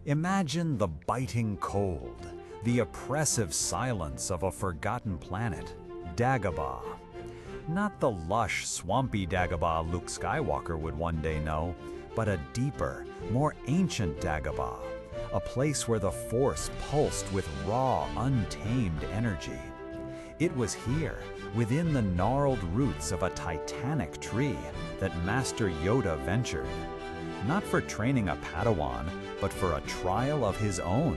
Imagine the biting cold, the oppressive silence of a forgotten planet, Dagobah. Not the lush, swampy Dagobah Luke Skywalker would one day know, but a deeper, more ancient Dagobah, a place where the Force pulsed with raw, untamed energy. It was here, within the gnarled roots of a titanic tree, that Master Yoda ventured. Not for training a Padawan, but for a trial of his own,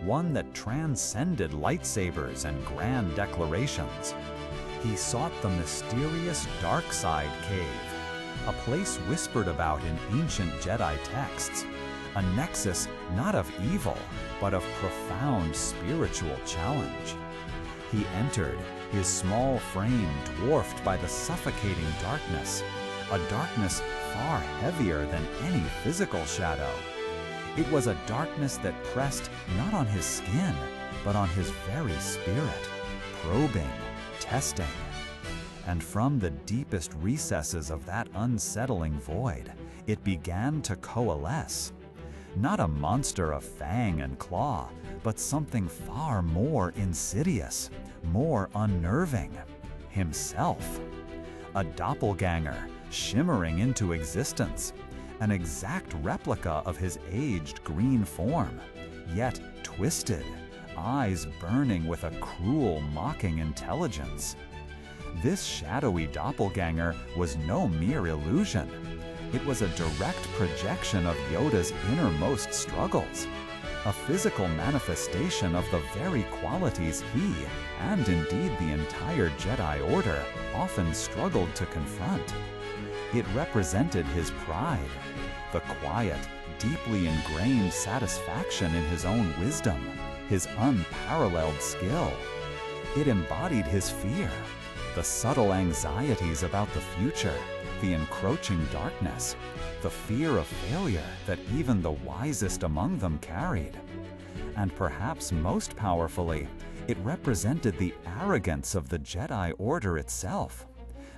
one that transcended lightsabers and grand declarations. He sought the mysterious Dark Side Cave, a place whispered about in ancient Jedi texts, a nexus not of evil, but of profound spiritual challenge. He entered, his small frame dwarfed by the suffocating darkness, a darkness far heavier than any physical shadow. It was a darkness that pressed not on his skin, but on his very spirit, probing, testing. And from the deepest recesses of that unsettling void, it began to coalesce. Not a monster of fang and claw, but something far more insidious, more unnerving. Himself. A doppelganger, shimmering into existence, an exact replica of his aged green form, yet twisted, eyes burning with a cruel, mocking intelligence. This shadowy doppelganger was no mere illusion. It was a direct projection of Yoda's innermost struggles, a physical manifestation of the very qualities he, and indeed the entire Jedi Order, often struggled to confront. It represented his pride, the quiet, deeply ingrained satisfaction in his own wisdom, his unparalleled skill. It embodied his fear, the subtle anxieties about the future, the encroaching darkness, the fear of failure that even the wisest among them carried. And perhaps most powerfully, it represented the arrogance of the Jedi Order itself,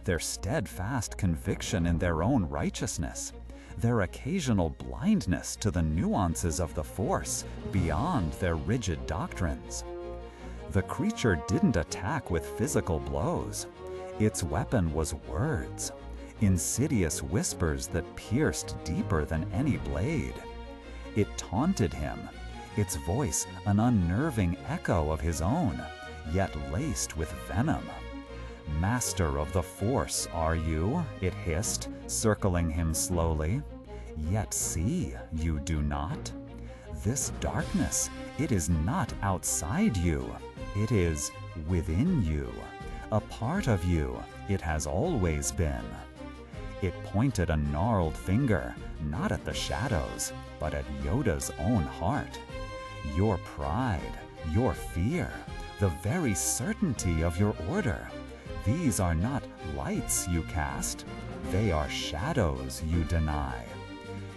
their steadfast conviction in their own righteousness, their occasional blindness to the nuances of the Force beyond their rigid doctrines. The creature didn't attack with physical blows. Its weapon was words, insidious whispers that pierced deeper than any blade. It taunted him, its voice an unnerving echo of his own, yet laced with venom. "Master of the Force, are you?" it hissed, circling him slowly. "Yet see, you do not. This darkness, it is not outside you. It is within you. A part of you, it has always been." It pointed a gnarled finger, not at the shadows, but at Yoda's own heart. Your pride, your fear, the very certainty of your order. These are not lights you cast, they are shadows you deny.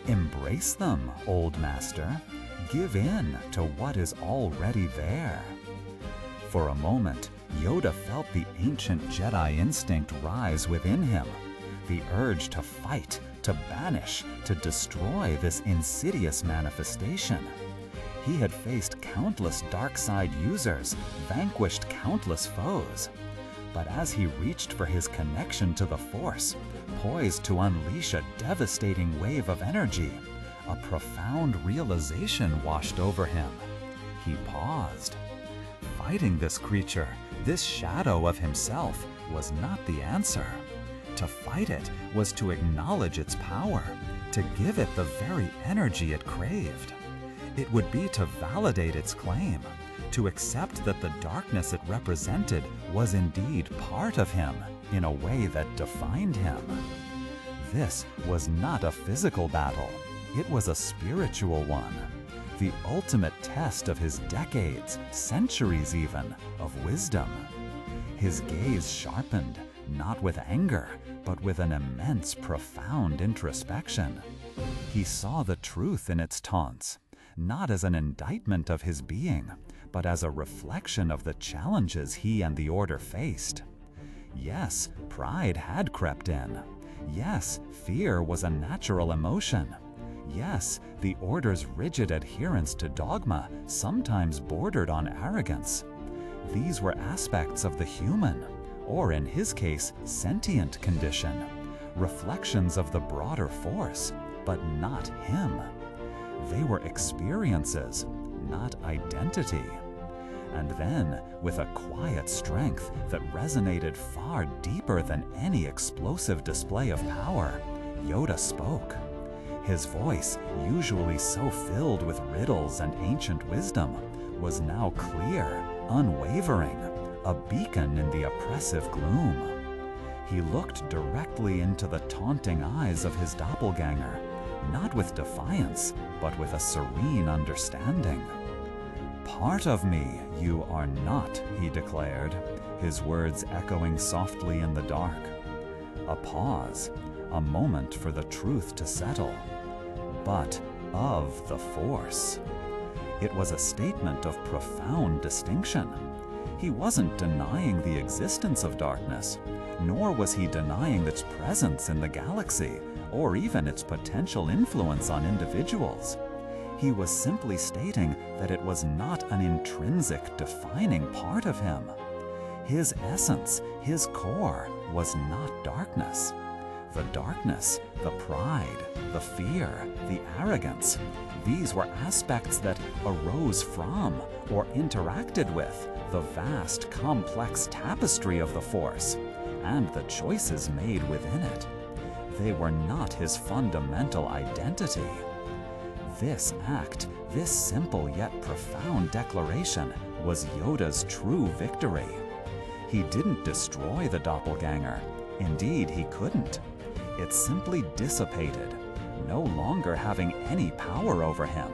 Embrace them, old master. Give in to what is already there. For a moment, Yoda felt the ancient Jedi instinct rise within him, the urge to fight, to banish, to destroy this insidious manifestation. He had faced countless dark side users, vanquished countless foes. But as he reached for his connection to the Force, poised to unleash a devastating wave of energy, a profound realization washed over him. He paused. Fighting this creature, this shadow of himself, was not the answer. To fight it was to acknowledge its power, to give it the very energy it craved. It would be to validate its claim, to accept that the darkness it represented was indeed part of him in a way that defined him. This was not a physical battle, it was a spiritual one, the ultimate test of his decades, centuries even, of wisdom. His gaze sharpened, not with anger, but with an immense, profound introspection. He saw the truth in its taunts, not as an indictment of his being, but as a reflection of the challenges he and the Order faced. Yes, pride had crept in. Yes, fear was a natural emotion. Yes, the Order's rigid adherence to dogma sometimes bordered on arrogance. These were aspects of the human, or in his case, sentient condition, reflections of the broader force, but not him. They were experiences, not identity. And then, with a quiet strength that resonated far deeper than any explosive display of power, Yoda spoke. His voice, usually so filled with riddles and ancient wisdom, was now clear, unwavering, a beacon in the oppressive gloom. He looked directly into the taunting eyes of his doppelganger, not with defiance, but with a serene understanding. "Part of me you are not," he declared, his words echoing softly in the dark. A pause, a moment for the truth to settle. But of the Force. It was a statement of profound distinction. He wasn't denying the existence of darkness, nor was he denying its presence in the galaxy, or even its potential influence on individuals. He was simply stating that it was not an intrinsic, defining part of him. His essence, his core, was not darkness. The darkness, the pride, the fear, the arrogance, these were aspects that arose from or interacted with the vast, complex tapestry of the Force and the choices made within it. They were not his fundamental identity. This act, this simple yet profound declaration, was Yoda's true victory. He didn't destroy the doppelganger. Indeed, he couldn't. It simply dissipated, no longer having any power over him,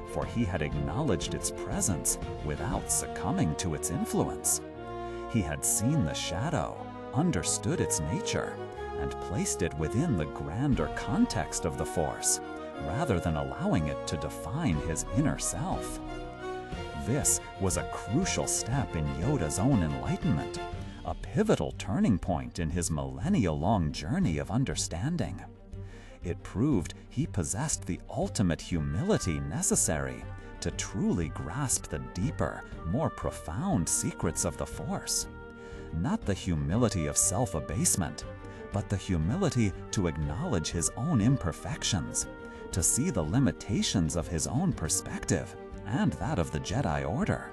for he had acknowledged its presence without succumbing to its influence. He had seen the shadow, understood its nature, and placed it within the grander context of the Force, rather than allowing it to define his inner self. This was a crucial step in Yoda's own enlightenment, a pivotal turning point in his millennia-long journey of understanding. It proved he possessed the ultimate humility necessary to truly grasp the deeper, more profound secrets of the Force. Not the humility of self-abasement, but the humility to acknowledge his own imperfections, to see the limitations of his own perspective and that of the Jedi Order,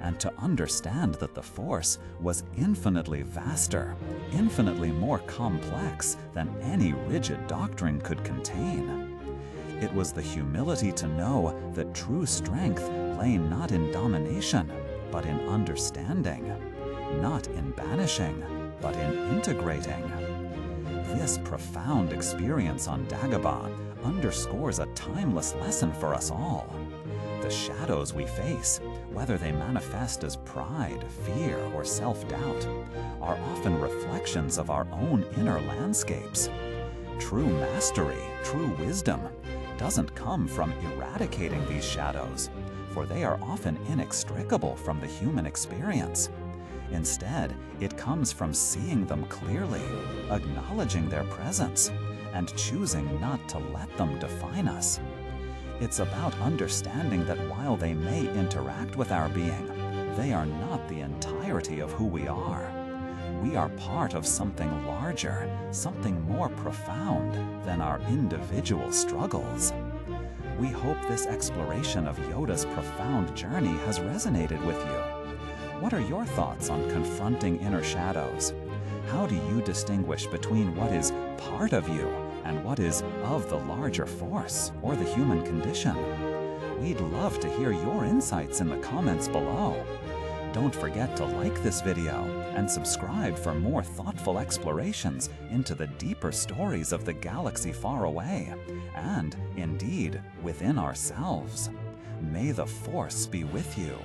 and to understand that the Force was infinitely vaster, infinitely more complex than any rigid doctrine could contain. It was the humility to know that true strength lay not in domination, but in understanding, not in banishing, but in integrating. This profound experience on Dagobah underscores a timeless lesson for us all. The shadows we face, whether they manifest as pride, fear, or self-doubt, are often reflections of our own inner landscapes. True mastery, true wisdom, doesn't come from eradicating these shadows, for they are often inextricable from the human experience. Instead, it comes from seeing them clearly, acknowledging their presence, and choosing not to let them define us. It's about understanding that while they may interact with our being, they are not the entirety of who we are. We are part of something larger, something more profound than our individual struggles. We hope this exploration of Yoda's profound journey has resonated with you. What are your thoughts on confronting inner shadows? How do you distinguish between what is part of you and what is of the larger Force or the human condition? We'd love to hear your insights in the comments below. Don't forget to like this video and subscribe for more thoughtful explorations into the deeper stories of the galaxy far away, and, indeed, within ourselves. May the Force be with you.